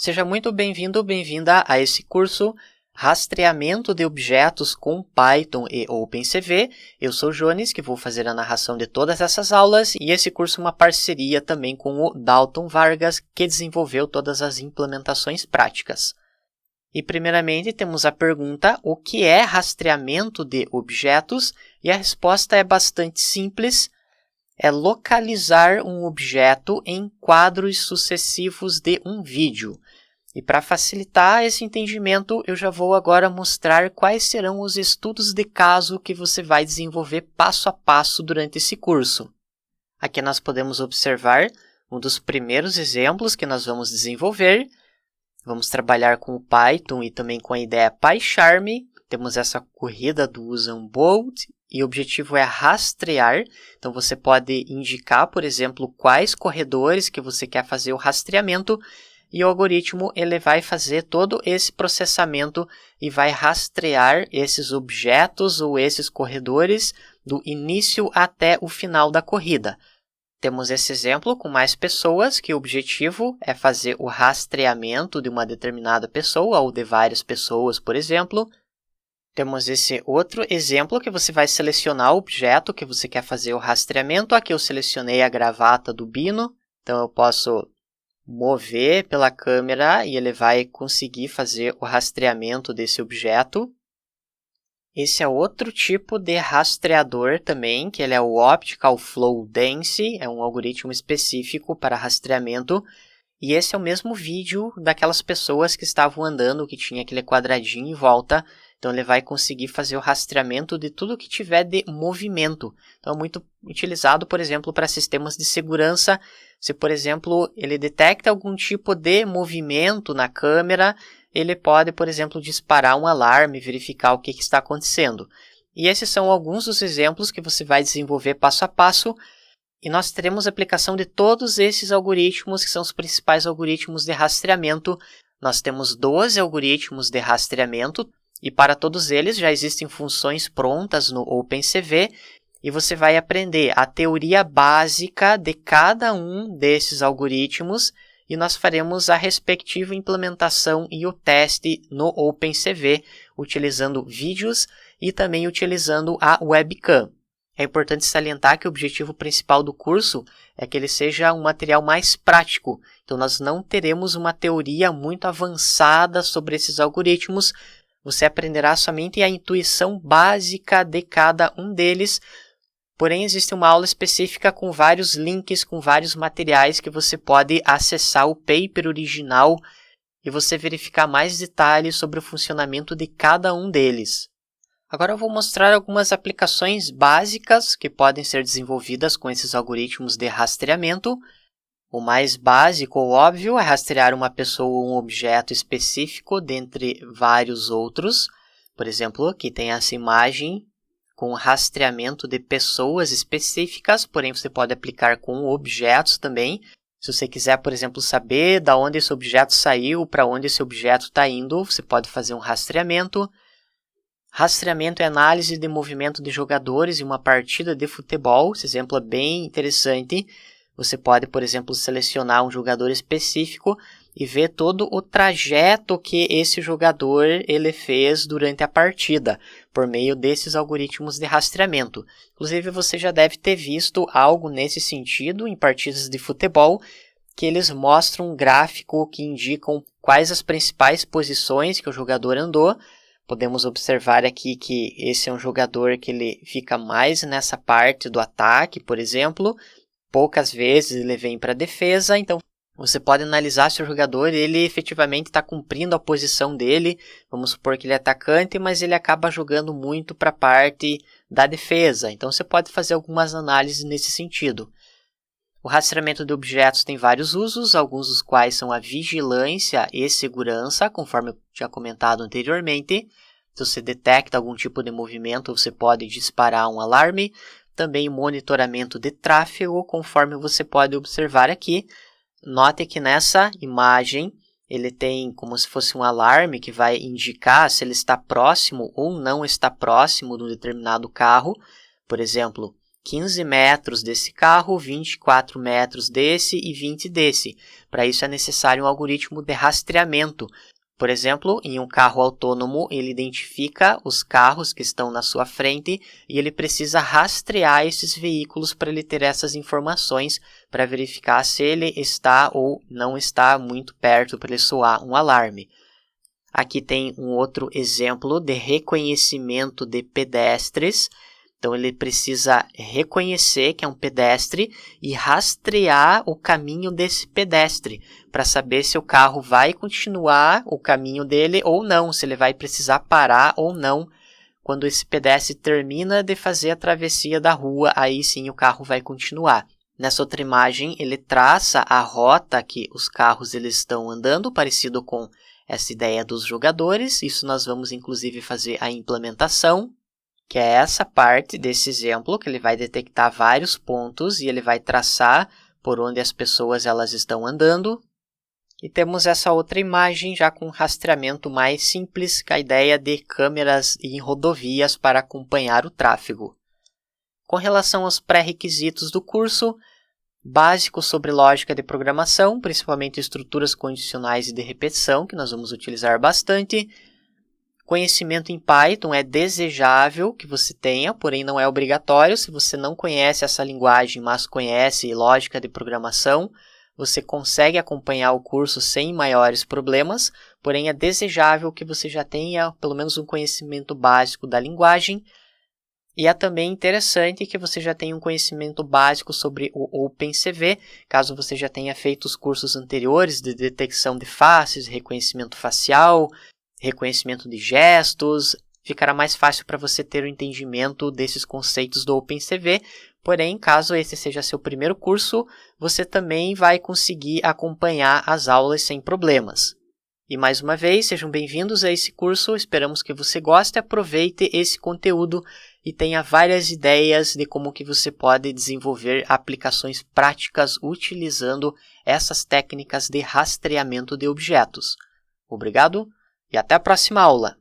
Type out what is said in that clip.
Seja muito bem-vindo ou bem-vinda a esse curso Rastreamento de Objetos com Python e OpenCV. Eu sou Jones, que vou fazer a narração de todas essas aulas, e esse curso é uma parceria também com o Dalton Vargas, que desenvolveu todas as implementações práticas. E primeiramente temos a pergunta: o que é rastreamento de objetos? E a resposta é bastante simples. É localizar um objeto em quadros sucessivos de um vídeo. E para facilitar esse entendimento, eu já vou agora mostrar quais serão os estudos de caso que você vai desenvolver passo a passo durante esse curso. Aqui nós podemos observar um dos primeiros exemplos que nós vamos desenvolver. Vamos trabalhar com o Python e também com a ideia PyCharm. Temos essa corrida do Usain Bolt e o objetivo é rastrear. Então você pode indicar, por exemplo, quais corredores que você quer fazer o rastreamento, e o algoritmo ele vai fazer todo esse processamento e vai rastrear esses objetos ou esses corredores do início até o final da corrida. Temos esse exemplo com mais pessoas, que o objetivo é fazer o rastreamento de uma determinada pessoa ou de várias pessoas, por exemplo. Temos esse outro exemplo que você vai selecionar o objeto que você quer fazer o rastreamento. Aqui eu selecionei a gravata do Bino, então eu posso mover pela câmera e ele vai conseguir fazer o rastreamento desse objeto. Esse é outro tipo de rastreador também, que ele é o Optical Flow Dense, é um algoritmo específico para rastreamento. E esse é o mesmo vídeo daquelas pessoas que estavam andando, que tinha aquele quadradinho em volta. Então ele vai conseguir fazer o rastreamento de tudo que tiver de movimento. Então é muito utilizado, por exemplo, para sistemas de segurança. Se, por exemplo, ele detecta algum tipo de movimento na câmera, ele pode, por exemplo, disparar um alarme, verificar o que está acontecendo. E esses são alguns dos exemplos que você vai desenvolver passo a passo. E nós teremos aplicação de todos esses algoritmos, que são os principais algoritmos de rastreamento. Nós temos 12 algoritmos de rastreamento, e para todos eles já existem funções prontas no OpenCV, e você vai aprender a teoria básica de cada um desses algoritmos, e nós faremos a respectiva implementação e o teste no OpenCV, utilizando vídeos e também utilizando a webcam. É importante salientar que o objetivo principal do curso é que ele seja um material mais prático. Então, nós não teremos uma teoria muito avançada sobre esses algoritmos. Você aprenderá somente a intuição básica de cada um deles. Porém, existe uma aula específica com vários links, com vários materiais que você pode acessar o paper original e você verificar mais detalhes sobre o funcionamento de cada um deles. Agora eu vou mostrar algumas aplicações básicas que podem ser desenvolvidas com esses algoritmos de rastreamento. O mais básico ou óbvio é rastrear uma pessoa ou um objeto específico dentre vários outros. Por exemplo, aqui tem essa imagem com rastreamento de pessoas específicas, porém você pode aplicar com objetos também. Se você quiser, por exemplo, saber de onde esse objeto saiu, para onde esse objeto está indo, você pode fazer um rastreamento. Rastreamento é análise de movimento de jogadores em uma partida de futebol. Esse exemplo é bem interessante. Você pode, por exemplo, selecionar um jogador específico e ver todo o trajeto que esse jogador ele fez durante a partida, por meio desses algoritmos de rastreamento. Inclusive, você já deve ter visto algo nesse sentido em partidas de futebol, que eles mostram um gráfico que indicam quais as principais posições que o jogador andou. Podemos observar aqui que esse é um jogador que ele fica mais nessa parte do ataque, por exemplo. Poucas vezes ele vem para a defesa, então você pode analisar se o jogador ele efetivamente está cumprindo a posição dele. Vamos supor que ele é atacante, mas ele acaba jogando muito para a parte da defesa. Então você pode fazer algumas análises nesse sentido. O rastreamento de objetos tem vários usos, alguns dos quais são a vigilância e segurança, conforme eu tinha comentado anteriormente. Se você detecta algum tipo de movimento, você pode disparar um alarme. Também monitoramento de tráfego, conforme você pode observar aqui. Note que nessa imagem ele tem como se fosse um alarme que vai indicar se ele está próximo ou não está próximo de um determinado carro. Por exemplo, 15 metros desse carro, 24 metros desse e 20 desse. Para isso é necessário um algoritmo de rastreamento. Por exemplo, em um carro autônomo, ele identifica os carros que estão na sua frente e ele precisa rastrear esses veículos para ele ter essas informações para verificar se ele está ou não está muito perto para ele soar um alarme. Aqui tem um outro exemplo de reconhecimento de pedestres. Então, ele precisa reconhecer que é um pedestre e rastrear o caminho desse pedestre para saber se o carro vai continuar o caminho dele ou não, se ele vai precisar parar ou não. Quando esse pedestre termina de fazer a travessia da rua, aí sim o carro vai continuar. Nessa outra imagem, ele traça a rota que os carros eles estão andando, parecido com essa ideia dos jogadores. Isso nós vamos, inclusive, fazer a implementação, que é essa parte desse exemplo, que ele vai detectar vários pontos e ele vai traçar por onde as pessoas elas estão andando. E temos essa outra imagem já com rastreamento mais simples, com a ideia de câmeras em rodovias para acompanhar o tráfego. Com relação aos pré-requisitos do curso, básico sobre lógica de programação, principalmente estruturas condicionais e de repetição, que nós vamos utilizar bastante. Conhecimento em Python é desejável que você tenha, porém não é obrigatório. Se você não conhece essa linguagem, mas conhece lógica de programação, você consegue acompanhar o curso sem maiores problemas, porém é desejável que você já tenha pelo menos um conhecimento básico da linguagem. E é também interessante que você já tenha um conhecimento básico sobre o OpenCV, caso você já tenha feito os cursos anteriores de detecção de faces, reconhecimento facial, reconhecimento de gestos, ficará mais fácil para você ter o entendimento desses conceitos do OpenCV. Porém, caso esse seja seu primeiro curso, você também vai conseguir acompanhar as aulas sem problemas. E mais uma vez, sejam bem-vindos a esse curso, esperamos que você goste, aproveite esse conteúdo e tenha várias ideias de como que você pode desenvolver aplicações práticas utilizando essas técnicas de rastreamento de objetos. Obrigado! E até a próxima aula!